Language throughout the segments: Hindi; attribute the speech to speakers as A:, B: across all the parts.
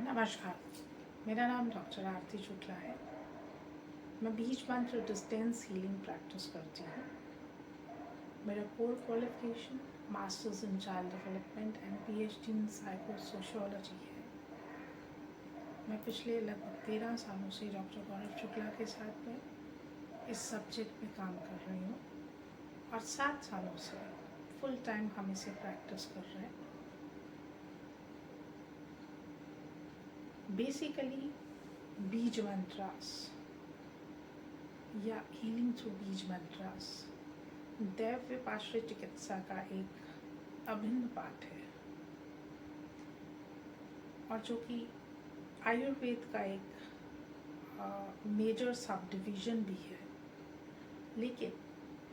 A: नमस्कार, मेरा नाम डॉक्टर आरती शुक्ला है। मैं बीज मंत्र डिस्टेंस हीलिंग प्रैक्टिस करती हूँ। मेरा core qualification masters in child development and PhD in psycho sociology है। मैं पिछले लगभग 13 सालों से डॉक्टर गौरव शुक्ला के साथ में इस सब्जेक्ट में काम कर रही हूँ और 7 सालों से फुल टाइम हम इसे प्रैक्टिस कर रहे हैं। बेसिकली बीज मंत्रास या हीलिंग थ्रू बीज मंत्रास दैव विपाश्रय चिकित्सा का एक अभिन्न पार्ट है और जो कि आयुर्वेद का एक मेजर सब डिवीज़न भी है। लेकिन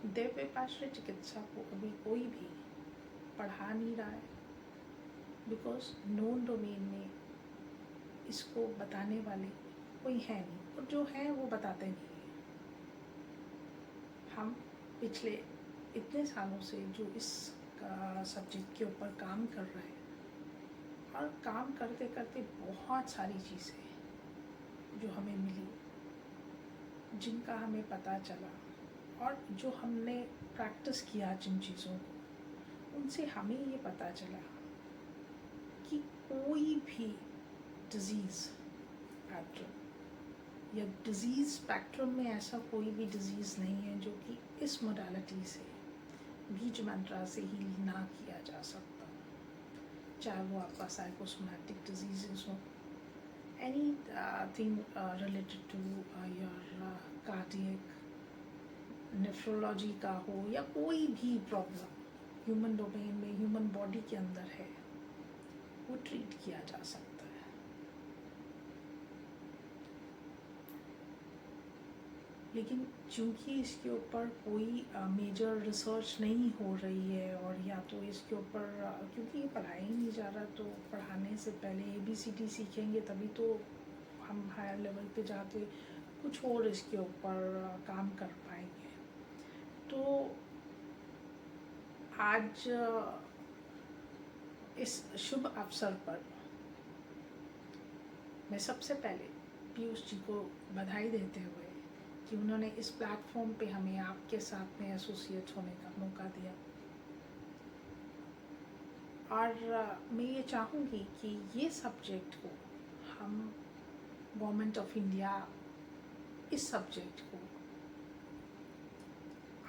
A: दैव विपाश्रय चिकित्सा को अभी कोई भी पढ़ा नहीं रहा है बिकॉज नोन डोमेन में इसको बताने वाले कोई है नहीं और जो है वो बताते नहीं है। हम पिछले इतने सालों से जो इस सब्जेक्ट के ऊपर काम कर रहे हैं और काम करते करते बहुत सारी चीज़ें जो हमें मिली, जिनका हमें पता चला और जो हमने प्रैक्टिस किया जिन चीज़ों को, उनसे हमें ये पता चला कि कोई भी डिज़ीज़ पैटर्न या डिज़ीज़ स्पेक्ट्रम में ऐसा कोई भी डिज़ीज़ नहीं है जो कि इस मोडालिटी से बीज मंत्रा से हील ना किया जा सकता, चाहे वो आपका साइकोसोमैटिक डिजीज़ हो, anything related to your cardiac nephrology का हो या कोई भी प्रॉब्लम ह्यूमन डोमेन में ह्यूमन बॉडी के अंदर है, वो ट्रीट किया जा सकता है। लेकिन चूँकि इसके ऊपर कोई मेजर रिसर्च नहीं हो रही है और या तो इसके ऊपर क्योंकि ये पढ़ाया ही नहीं जा रहा, तो पढ़ाने से पहले ABCD सीखेंगे तभी तो हम हायर लेवल पे जाके कुछ और इसके ऊपर काम कर पाएंगे। तो आज इस शुभ अवसर पर मैं सबसे पहले पीयूष जी को बधाई देते हुए कि उन्होंने इस प्लेटफॉर्म पे हमें आपके साथ में एसोसिएट होने का मौका दिया। और मैं ये चाहूँगी कि ये सब्जेक्ट को हम गवर्नमेंट ऑफ इंडिया इस सब्जेक्ट को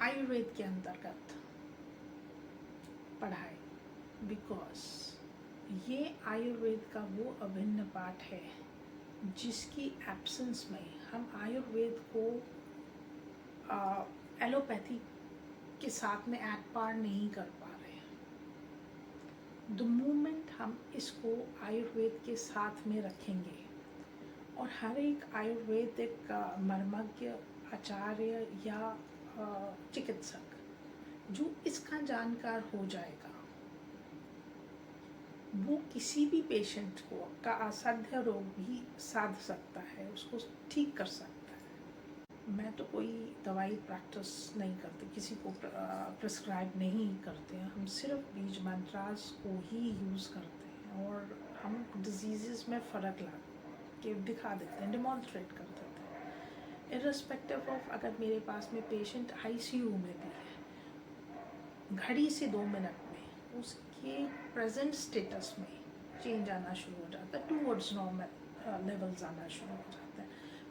A: आयुर्वेद के अंतर्गत पढ़ाए, बिकॉज ये आयुर्वेद का वो अभिन्न पार्ट है जिसकी एब्सेंस में हम आयुर्वेद को एलोपैथी के साथ में एट पार नहीं कर पा रहे हैं। द मोमेंट हम इसको आयुर्वेद के साथ में रखेंगे और हर एक आयुर्वेदिक मर्मज्ञ आचार्य या चिकित्सक जो इसका जानकार हो जाएगा, वो किसी भी पेशेंट को का असाध्य रोग भी साध सकता है, उसको ठीक कर सकता है। मैं तो कोई दवाई प्रैक्टिस नहीं करती, किसी को प्रिस्क्राइब नहीं करते हैं, हम सिर्फ बीज मंत्रास को ही यूज़ करते हैं और हम डिजीज़ में फ़र्क ला के दिखा देते हैं, डेमॉन्स्ट्रेट कर देते हैं। इर्रेस्पेक्टिव ऑफ अगर मेरे पास में पेशेंट ICU में भी है, घड़ी से 2 मिनट में उसके प्रेजेंट स्टेटस में चेंज आना शुरू हो जाता है, टूवर्ड्स नॉर्मल लेवल्स आना शुरू हो जाता है।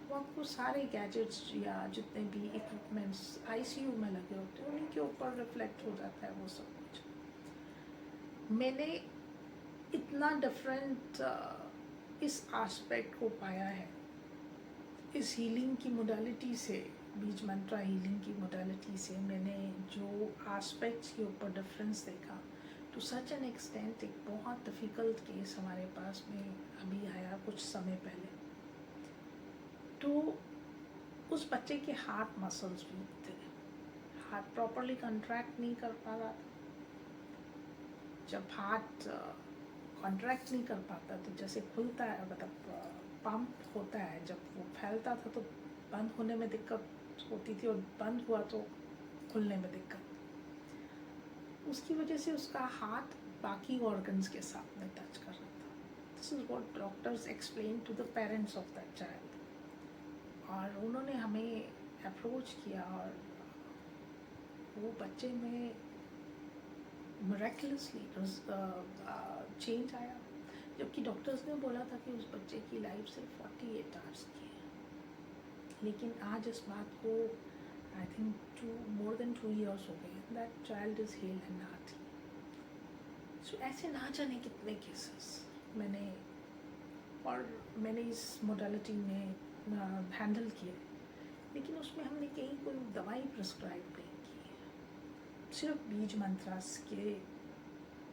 A: वो आपको सारे गैजेट्स या जितने भी इक्विपमेंट्स ICU में लगे होते हैं उन्हीं के ऊपर रिफ्लेक्ट हो जाता है वो सब कुछ। मैंने इतना डिफरेंट इस एस्पेक्ट को पाया है इस हीलिंग की मोडालिटी से, बीज मंत्रा हीलिंग की मोडालिटी से मैंने जो एस्पेक्ट्स के ऊपर डिफरेंस देखा, टू सच एन एक्सटेंट एक बहुत डिफ़िकल्ट केस हमारे पास में अभी आया कुछ समय पहले। तो उस बच्चे के हाथ मसल्स वीक थे, हाथ प्रॉपरली कंट्रैक्ट नहीं कर पा रहा था। जब हाथ कॉन्ट्रैक्ट नहीं कर पाता तो जैसे खुलता है, मतलब पंप होता है, जब वो फैलता था तो बंद होने में दिक्कत होती थी और बंद हुआ तो खुलने में दिक्कत। उसकी वजह से उसका हाथ बाकी ऑर्गन्स के साथ में टच कर रहा था। This is what doctors explain to the parents of that child. और उन्होंने हमें अप्रोच किया और वो बच्चे में मिरेकलसली चेंज आया, जबकि डॉक्टर्स ने बोला था कि उस बच्चे की लाइफ सिर्फ 48 आवर्स की है। लेकिन आज इस बात को I think more than 2 years हो गए, that child is hale and hearty. So ऐसे ना जाने कितने केसेस मैंने इस मोडालिटी में हैंडल किए, लेकिन उसमें हमने कहीं कोई दवाई प्रिस्क्राइब नहीं की। सिर्फ बीज मंत्रास के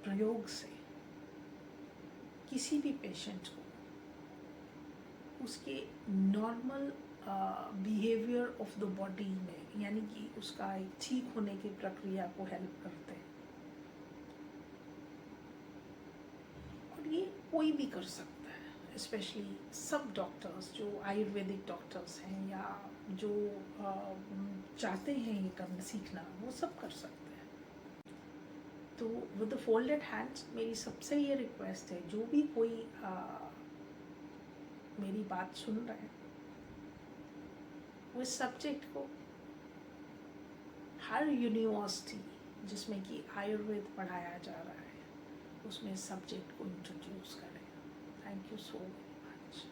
A: प्रयोग से किसी भी पेशेंट को उसके normal behaviour of the body में, यानी कि उसका एक ठीक होने की प्रक्रिया को हेल्प करते हैं। और ये कोई भी कर सकता है, स्पेशली सब डॉक्टर्स जो आयुर्वेदिक डॉक्टर्स हैं या जो चाहते हैं ये करना सीखना, वो सब कर सकते हैं। तो विद द फोल्डेड हैंड्स मेरी सबसे ये रिक्वेस्ट है, जो भी कोई मेरी बात सुन रहे हैं, वो इस सब्जेक्ट को हर यूनिवर्सिटी जिसमें कि आयुर्वेद पढ़ाया जा रहा है उसमें सब्जेक्ट को इंट्रोड्यूस करें। Thank you so much.